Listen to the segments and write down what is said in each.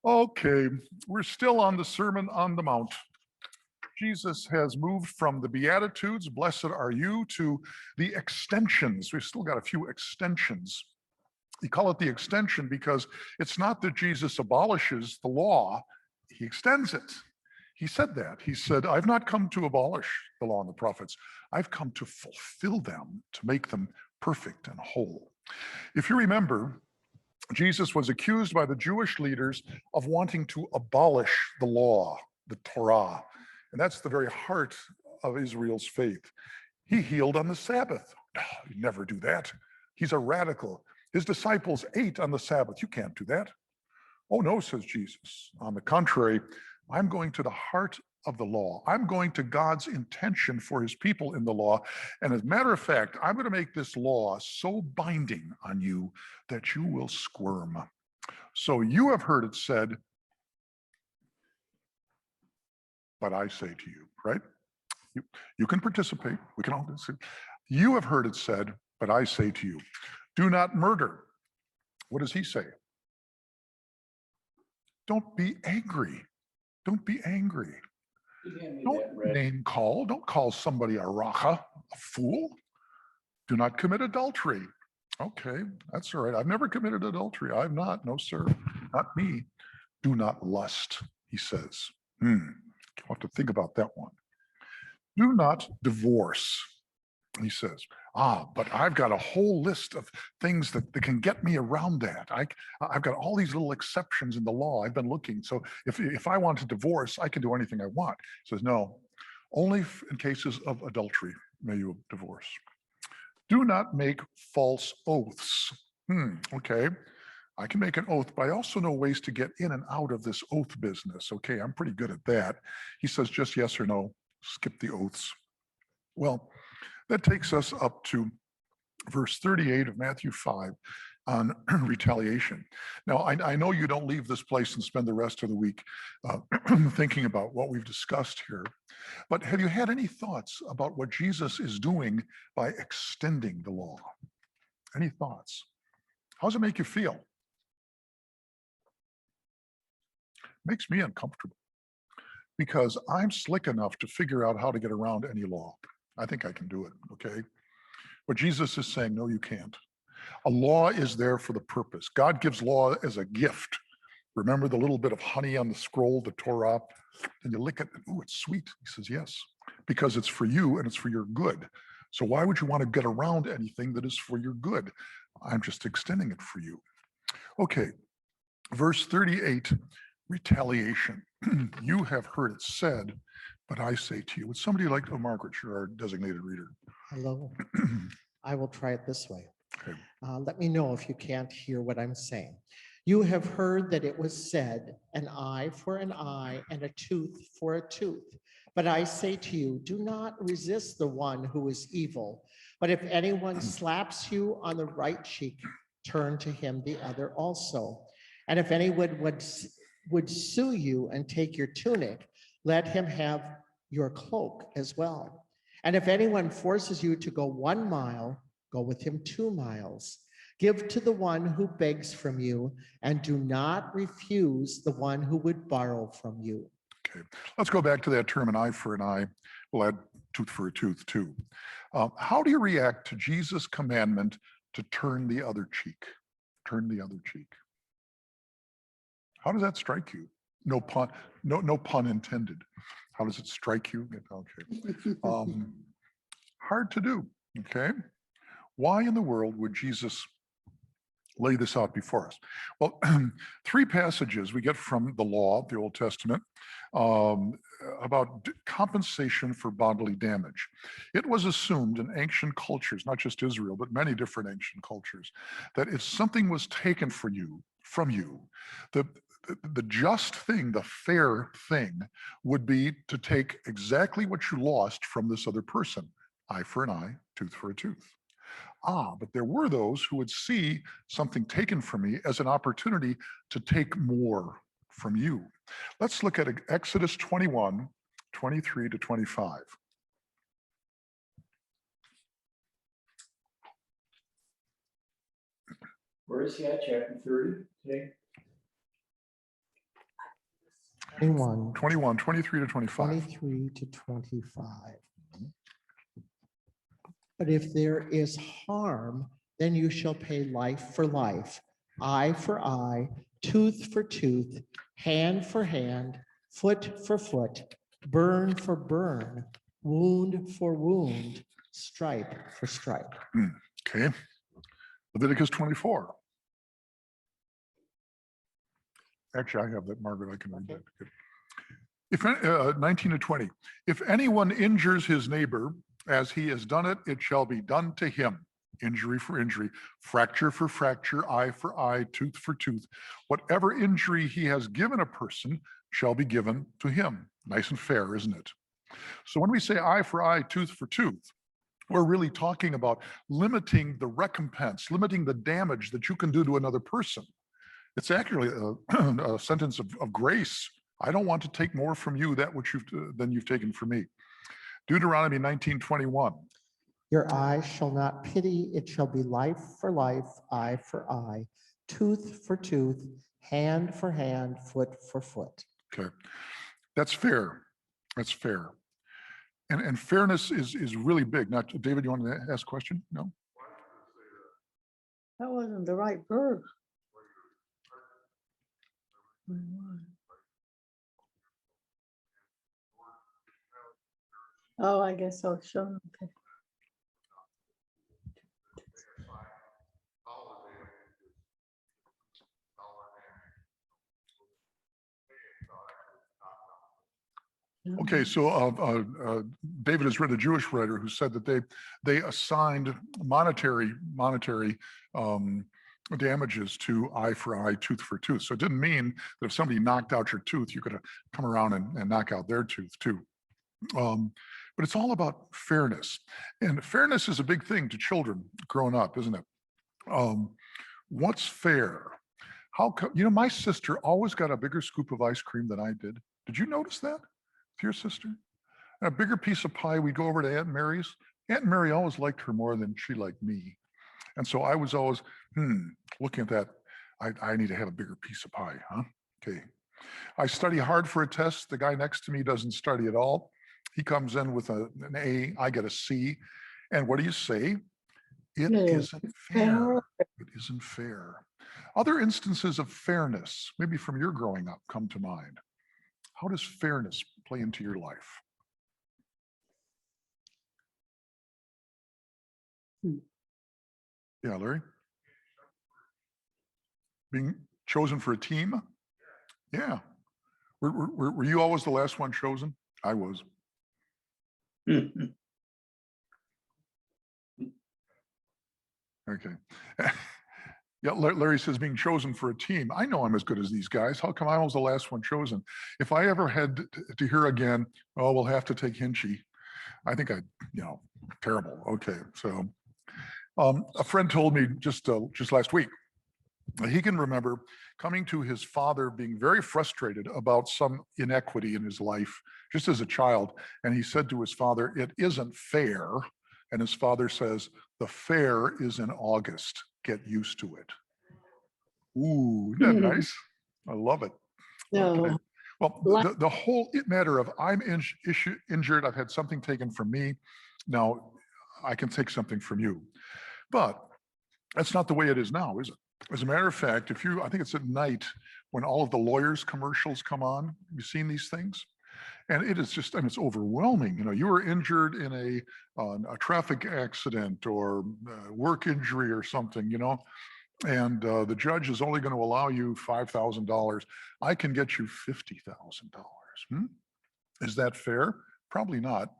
Okay, we're still on the Sermon on the Mount. Jesus has moved from the Beatitudes, blessed are you, to the extensions. We've still got a few extensions. You call it the extension because it's not that Jesus abolishes the law, he extends it. He said that. He said, I've not come to abolish the law and the prophets. I've come to fulfill them, to make them perfect and whole. If you remember, Jesus was accused by the Jewish leaders of wanting to abolish the law, the Torah. And that's the very heart of Israel's faith. He healed on the Sabbath. Oh, you never do that. He's a radical. His disciples ate on the Sabbath. You can't do that. Oh no, says Jesus. On the contrary, I'm going to the heart of the law. I'm going to God's intention for his people in the law. And as a matter of fact, I'm going to make this law so binding on you that you will squirm. So you have heard it said, but I say to you, right? You can participate. We can all listen. You have heard it said, but I say to you, do not murder. What does he say? Don't be angry. Don't be angry. Don't name call. Don't call somebody a racha, a fool. Do not commit adultery. Okay, that's all right. I've never committed adultery. I've not. No, sir. Not me. Do not lust, he says. I'll have to think about that one. Do not divorce, he says. But I've got a whole list of things that can get me around that. I've got all these little exceptions in the law. I've been looking. So if I want to divorce, I can do anything I want. He says, no, only in cases of adultery may you divorce. Do not make false oaths. Okay, I can make an oath, but I also know ways to get in and out of this oath business. Okay, I'm pretty good at that. He says, just yes or no, skip the oaths. Well, that takes us up to verse 38 of Matthew 5 on retaliation. Now, I know you don't leave this place and spend the rest of the week thinking about what we've discussed here, but have you had any thoughts about what Jesus is doing by extending the law? Any thoughts? How does it make you feel? Makes me uncomfortable because I'm slick enough to figure out how to get around any law. I think I can do it, okay? But Jesus is saying, no, you can't. A law is there for the purpose. God gives law as a gift. Remember the little bit of honey on the scroll, the Torah, and you lick it, and ooh, it's sweet. He says, yes, because it's for you and it's for your good. So why would you want to get around anything that is for your good? I'm just extending it for you. Okay, verse 38, retaliation. You have heard it said, but I say to you. Would somebody like, Margaret, you're our designated reader. Hello. I will try it this way. Okay. Let me know if you can't hear what I'm saying. You have heard that it was said, an eye for an eye and a tooth for a tooth. But I say to you, do not resist the one who is evil. But if anyone slaps you on the right cheek, turn to him the other also. And if anyone would sue you and take your tunic, let him have your cloak as well. And if anyone forces you to go 1 mile, go with him 2 miles. Give to the one who begs from you, and do not refuse the one who would borrow from you. Okay, let's go back to that term, an eye for an eye. We'll add tooth for a tooth too. How do you react to Jesus' commandment to turn the other cheek? Turn the other cheek. How does that strike you? No pun, no pun intended. How does it strike you? Okay. Hard to do, okay? Why in the world would Jesus lay this out before us? Well, 3 passages we get from the law, the Old Testament, about compensation for bodily damage. It was assumed in ancient cultures, not just Israel, but many different ancient cultures, that if something was taken from you, the just thing, the fair thing, would be to take exactly what you lost from this other person. Eye for an eye, tooth for a tooth. But there were those who would see something taken from me as an opportunity to take more from you. Let's look at Exodus 21, 23 to 25. Where is he at? Chapter 30 today? 21, 21, 23 to 25. 23 to 25. But if there is harm, then you shall pay life for life, eye for eye, tooth for tooth, hand for hand, foot for foot, burn for burn, wound for wound, stripe for stripe. Okay. Leviticus 24. Actually, I have that, Margaret. I can read that. Good. If 19 to 20, if anyone injures his neighbor as he has done it, it shall be done to him. Injury for injury, fracture for fracture, eye for eye, tooth for tooth. Whatever injury he has given a person shall be given to him. Nice and fair, isn't it? So when we say eye for eye, tooth for tooth, we're really talking about limiting the recompense, limiting the damage that you can do to another person. It's actually a sentence of grace. I don't want to take more from you than you've taken from me. Deuteronomy 19:21. Your eye shall not pity, it shall be life for life, eye for eye, tooth for tooth, hand for hand, foot for foot. Okay, that's fair. That's fair. And fairness is really big. Now, David, you want to ask a question? No? That wasn't the right verse. Oh, I guess so. Sure. Okay. Okay, so David has read a Jewish writer who said that they assigned monetary damages to eye for eye, tooth for tooth. So it didn't mean that if somebody knocked out your tooth, you could come around and knock out their tooth too. But it's all about fairness, and fairness is a big thing to children growing up, isn't it? What's fair? How come? You know, my sister always got a bigger scoop of ice cream than I did. Did you notice that? Your sister? And a bigger piece of pie, we'd go over to Aunt Mary's. Aunt Mary always liked her more than she liked me. And so I was always, looking at that, I need to have a bigger piece of pie, huh? Okay. I study hard for a test. The guy next to me doesn't study at all. He comes in with an A, I get a C. And what do you say? It isn't fair. It isn't fair. Other instances of fairness, maybe from your growing up, come to mind. How does fairness play into your life? Yeah, Larry? Being chosen for a team? Yeah. Were you always the last one chosen? I was. Okay. Yeah, Larry says being chosen for a team. I know I'm as good as these guys. How come I was the last one chosen? If I ever had to hear again, oh, we'll have to take Hinchy, I think terrible. Okay, so a friend told me just last week, he can remember coming to his father being very frustrated about some inequity in his life, just as a child. And he said to his father, "It isn't fair." And his father says, "The fair is in August. Get used to it." Ooh, isn't that nice? I love it. No. Okay. Well, the whole matter of I'm injured, I've had something taken from me. Now I can take something from you. But that's not the way it is now, is it? As a matter of fact, I think it's at night when all of the lawyers' commercials come on. You've seen these things? And it is just, it's overwhelming. You were injured in a traffic accident or work injury or something, and the judge is only going to allow you $5,000. I can get you $50,000. Is that fair? Probably not.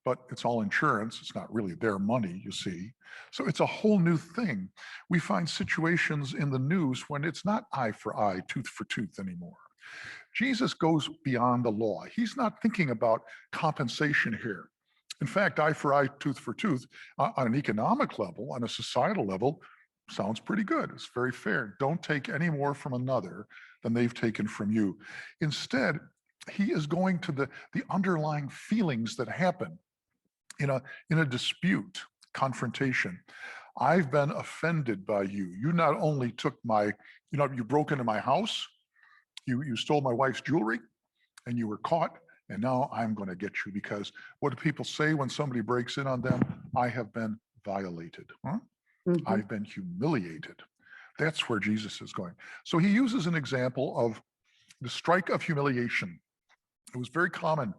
But it's all insurance. It's not really their money, you see. So it's a whole new thing. We find situations in the news when it's not eye for eye, tooth for tooth anymore. Jesus goes beyond the law. He's not thinking about compensation here. In fact, eye for eye, tooth for tooth, on an economic level, on a societal level, sounds pretty good. It's very fair. Don't take any more from another than they've taken from you. Instead, he is going to the underlying feelings that happen in a dispute, confrontation. I've been offended by you. You not only took you broke into my house, you stole my wife's jewelry, and you were caught, and now I'm going to get you, because what do people say when somebody breaks in on them? I have been violated. Huh? Mhm. I've been humiliated. That's where Jesus is going. So he uses an example of the strike of humiliation. It was very common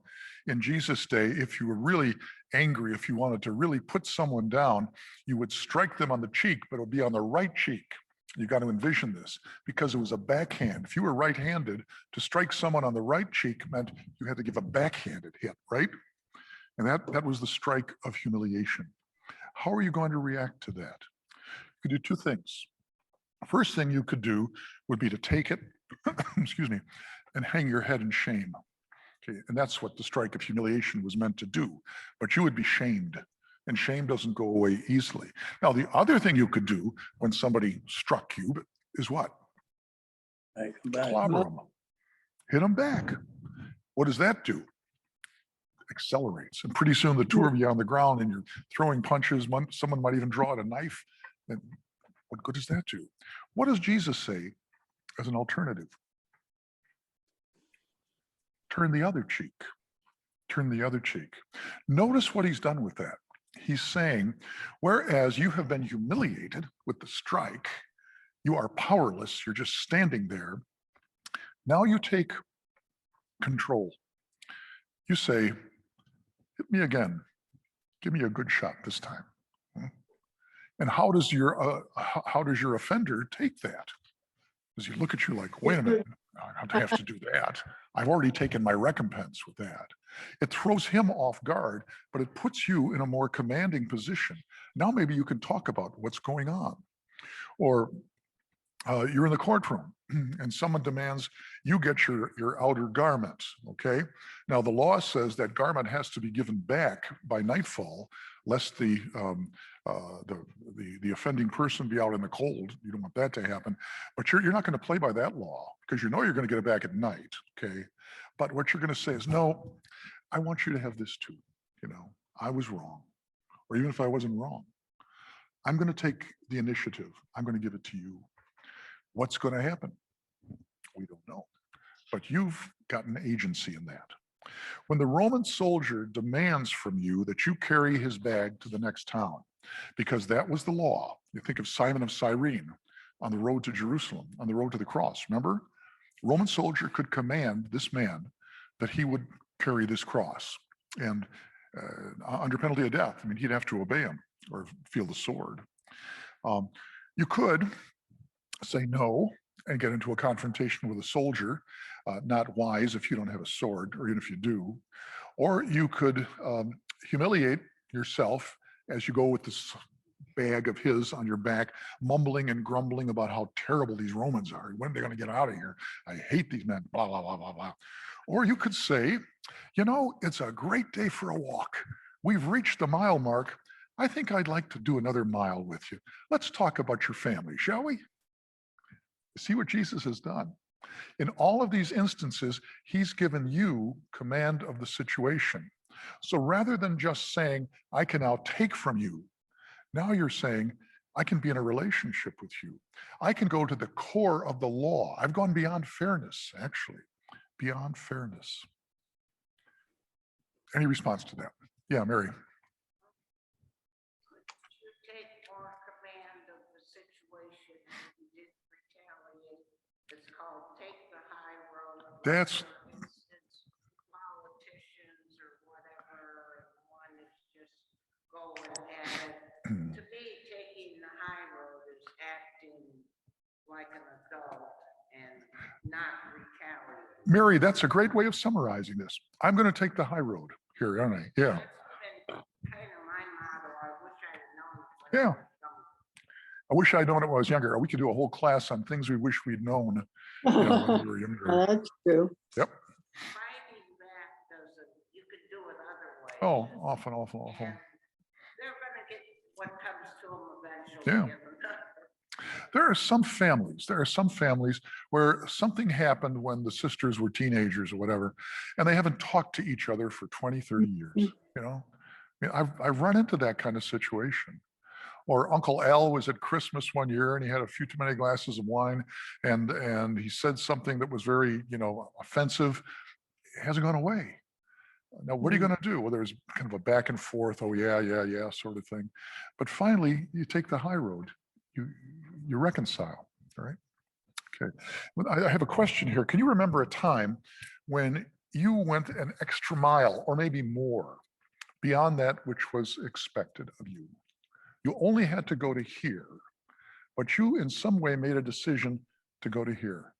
in Jesus' day. If you were really angry, if you wanted to really put someone down, you would strike them on the cheek, but it would be on the right cheek. You got to envision this, because it was a backhand. If you were right-handed, to strike someone on the right cheek meant you had to give a backhanded hit, right? And that was the strike of humiliation. How are you going to react to that? You could do two things. First thing you could do would be to take it, excuse me, and hang your head in shame. Okay, and that's what the strike of humiliation was meant to do. But you would be shamed, and shame doesn't go away easily. Now, the other thing you could do when somebody struck you is what? Clobber them, hit them back. What does that do? Accelerates, and pretty soon the two of you are on the ground and you're throwing punches. Someone might even draw out a knife. And what good does that do? What does Jesus say as an alternative? Turn the other cheek. Turn the other cheek. Notice what he's done with that. He's saying, whereas you have been humiliated with the strike, you are powerless, you're just standing there. Now you take control. You say, hit me again. Give me a good shot this time. And how does your offender take that? Does he look at you like, wait a minute, I have to do that. I've already taken my recompense with that. It throws him off guard, but it puts you in a more commanding position. Now maybe you can talk about what's going on. Or you're in the courtroom and someone demands you get your outer garment, okay? Now the law says that garment has to be given back by nightfall, lest the offending person be out in the cold. You don't want that to happen. But you're not going to play by that law, because you know you're going to get it back at night, okay? But what you're going to say is, no, I want you to have this too. I was wrong. Or even if I wasn't wrong, I'm going to take the initiative. I'm going to give it to you. What's going to happen? We don't know. But you've got an agency in that. When the Roman soldier demands from you that you carry his bag to the next town, because that was the law. You think of Simon of Cyrene on the road to Jerusalem, on the road to the cross. Remember? Roman soldier could command this man that he would carry this cross, and under penalty of death. I mean, he'd have to obey him or feel the sword. You could say no and get into a confrontation with a soldier, not wise if you don't have a sword, or even if you do. Or you could humiliate yourself as you go with this bag of his on your back, mumbling and grumbling about how terrible these Romans are. When are they going to get out of here? I hate these men, blah, blah, blah, blah, blah. Or you could say, it's a great day for a walk. We've reached the mile mark. I think I'd like to do another mile with you. Let's talk about your family, shall we? See what Jesus has done. In all of these instances, he's given you command of the situation. So rather than just saying, I can now take from you, now you're saying, I can be in a relationship with you. I can go to the core of the law. I've gone beyond fairness, actually, beyond fairness. Any response to that? Yeah, Mary. That's politicians or whatever, one is just going at it. To me, taking the high road is acting like an adult and not retaliating. Mary, that's a great way of summarizing this. I'm going to take the high road here, aren't I? Yeah. That's been kind of my motto. I wish I had known. Yeah. I wish I'd known it when I was younger. We could do a whole class on things we wish we'd known when we were younger. That's true. Yep. Fighting back doesn't, you could do it other ways. Oh, awful. And they're going to get what comes to them eventually. Yeah. There are some families where something happened when the sisters were teenagers or whatever, and they haven't talked to each other for 20, 30 years. I've run into that kind of situation. Or Uncle Al was at Christmas one year and he had a few too many glasses of wine, and he said something that was very, offensive. it hasn't gone away. Now, what are you going to do? Well, there's kind of a back and forth, oh, yeah, sort of thing. But finally, you take the high road. You reconcile, all right? Okay. Well, I have a question here. Can you remember a time when you went an extra mile or maybe more beyond that which was expected of you? You only had to go to here, but you in some way made a decision to go to here.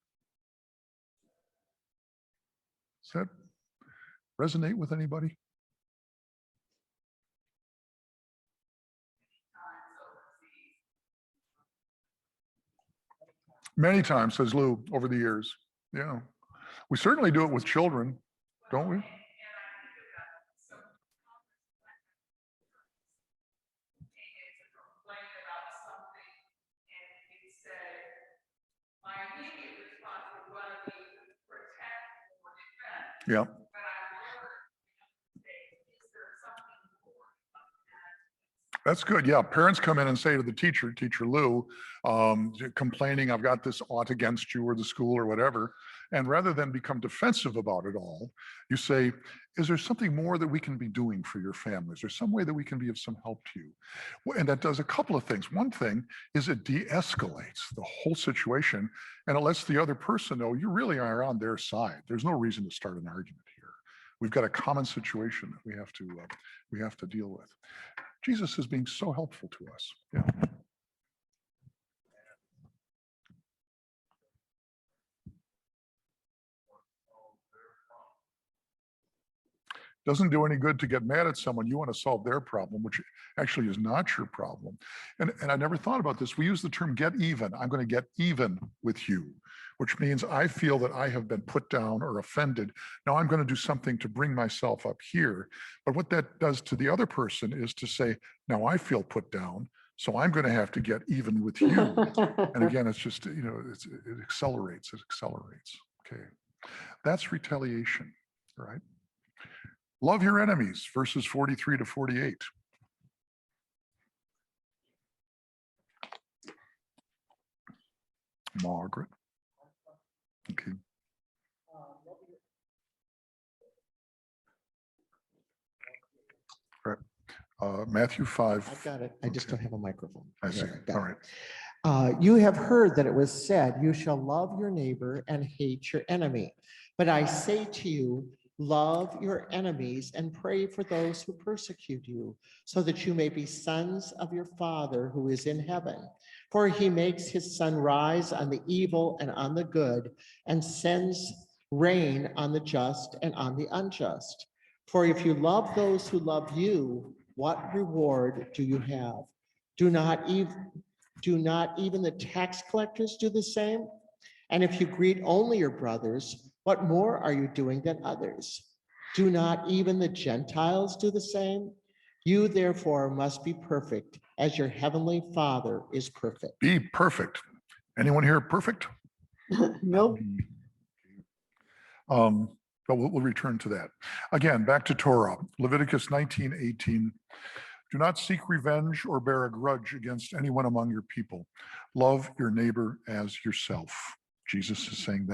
Does that resonate with anybody? Many times, says Lou, over the years. Yeah. We certainly do it with children, don't we? Yeah. That's good. Yeah. Parents come in and say to the teacher, Teacher Lou, complaining, I've got this ought against you or the school or whatever. And rather than become defensive about it all, you say, is there something more that we can be doing for your family? Is there some way that we can be of some help to you? And that does a couple of things. One thing is it de-escalates the whole situation and it lets the other person know you really are on their side. There's no reason to start an argument here. We've got a common situation that we have to deal with. Jesus is being so helpful to us. Yeah. Doesn't do any good to get mad at someone. You want to solve their problem, which actually is not your problem. And I never thought about this. We use the term get even. I'm going to get even with you, which means I feel that I have been put down or offended. Now I'm going to do something to bring myself up here. But what that does to the other person is to say, now I feel put down, so I'm going to have to get even with you. And again, it's just, it accelerates. Okay. That's retaliation, right? Love your enemies, verses 43 to 48. Margaret. Okay. All right. Matthew 5. I've got it. I just don't have a microphone. I see. Here, I got All it. right. You have heard that it was said, you shall love your neighbor and hate your enemy. But I say to you, love your enemies and pray for those who persecute you, so that you may be sons of your Father who is in heaven. For he makes his sun rise on the evil and on the good, and sends rain on the just and on the unjust. For if you love those who love you, what reward do you have? Do not even the tax collectors do the same? And if you greet only your brothers, what more are you doing than others? Do not even the Gentiles do the same? You therefore must be perfect as your heavenly Father is perfect. Be perfect. Anyone here perfect? Nope. But we'll return to that. Again, back to Torah, Leviticus 19:18. Do not seek revenge or bear a grudge against anyone among your people. Love your neighbor as yourself. Jesus is saying that.